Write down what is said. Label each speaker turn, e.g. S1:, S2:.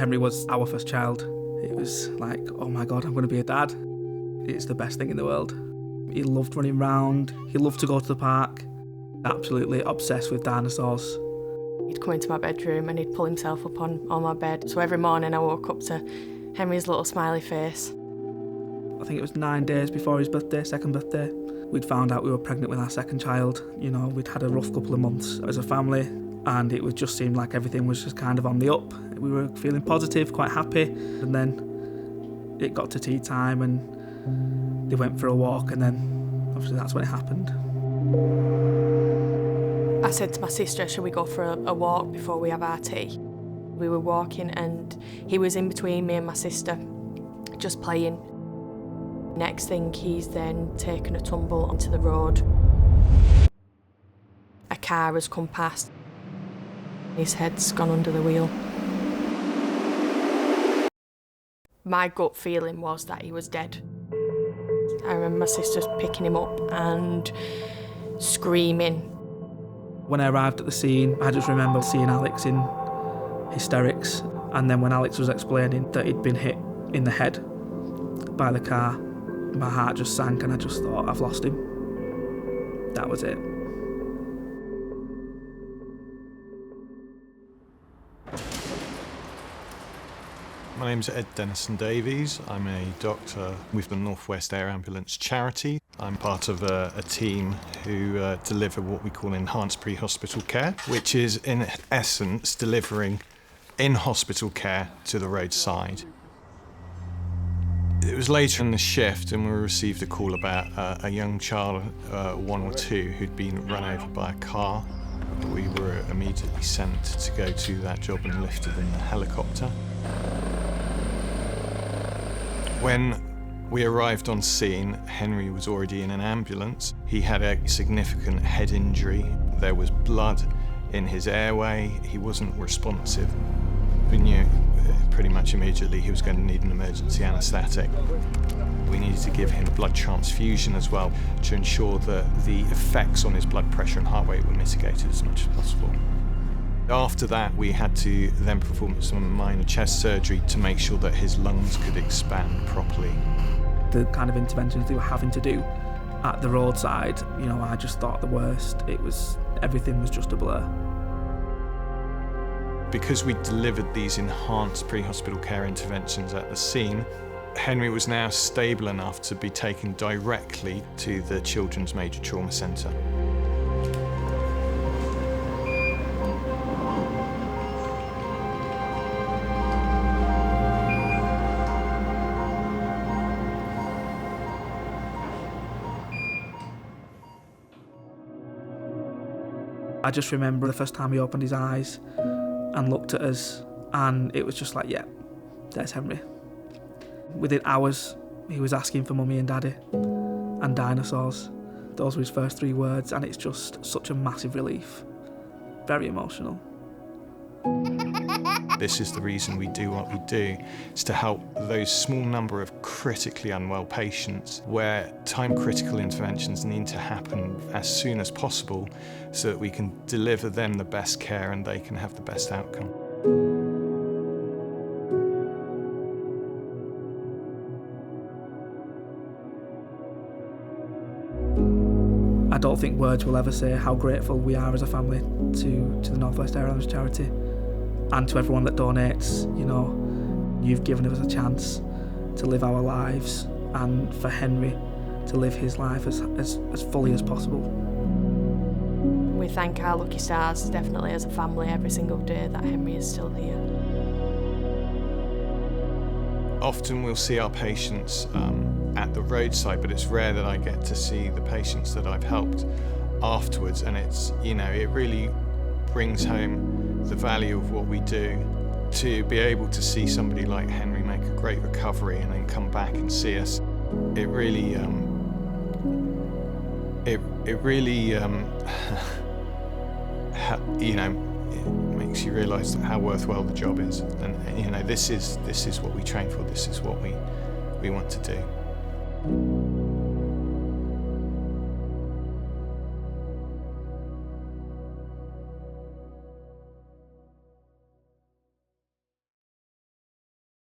S1: Henry was our first child. It was like, oh my God, I'm going to be a dad. It's the best thing in the world. He loved running around. He loved to go to the park. Absolutely obsessed with dinosaurs.
S2: He'd come into my bedroom and he'd pull himself up on my bed. So every morning I woke up to Henry's little smiley face.
S1: I think it was 9 days before his birthday, second birthday. We'd found out we were pregnant with our second child. You know, we'd had a rough couple of months as a family, and it would just seemed like everything was just kind of on the up. We were feeling positive, quite happy, and then it got to tea time and they went for a walk, and then obviously that's when it happened.
S2: I said to my sister, should we go for a walk before we have our tea? We were walking and he was in between me and my sister, just playing. Next thing, he's then taken a tumble onto the road. A car has come past. His head's gone under the wheel. My gut feeling was that he was dead. I remember my sister picking him up and screaming.
S1: When I arrived at the scene, I just remember seeing Alex in hysterics, and then when Alex was explaining that he'd been hit in the head by the car, my heart just sank and I just thought, I've lost him. That was it.
S3: My name's Ed Denison-Davies. I'm a doctor with the North West Air Ambulance charity. I'm part of a team who deliver what we call enhanced pre-hospital care, which is in essence delivering in-hospital care to the roadside. It was later in the shift and we received a call about a young child, 1 or 2, who'd been run over by a car. We were immediately sent to go to that job and lifted in the helicopter. When we arrived on scene, Henry was already in an ambulance. He had a significant head injury. There was blood in his airway. He wasn't responsive. We knew pretty much immediately he was going to need an emergency anaesthetic. We needed to give him a blood transfusion as well to ensure that the effects on his blood pressure and heart rate were mitigated as much as possible. After that, we had to then perform some minor chest surgery to make sure that his lungs could expand properly.
S1: The kind of interventions they were having to do at the roadside, you know, I just thought the worst. Everything was just a blur.
S3: Because we delivered these enhanced pre-hospital care interventions at the scene, Henry was now stable enough to be taken directly to the Children's Major Trauma Centre.
S1: I just remember the first time he opened his eyes and looked at us, and it was just like, yeah, there's Henry. Within hours, he was asking for mummy and daddy and dinosaurs. Those were his first 3 words, and it's just such a massive relief. Very emotional.
S3: This is the reason we do what we do, is to help those small number of critically unwell patients where time-critical interventions need to happen as soon as possible so that we can deliver them the best care and they can have the best outcome.
S1: I don't think words will ever say how grateful we are as a family to the North West Air Ambulance charity. And to everyone that donates. You know, you've given us a chance to live our lives, and for Henry to live his life as fully as possible.
S2: We thank our lucky stars, definitely as a family, every single day that Henry is still here.
S3: Often we'll see our patients at the roadside, but it's rare that I get to see the patients that I've helped afterwards, and it's, you know, it really brings home the value of what we do. To be able to see somebody like Henry make a great recovery and then come back and see us, it really, you know, it makes you realise how worthwhile the job is. And you know, this is what we train for. This is what we want to do.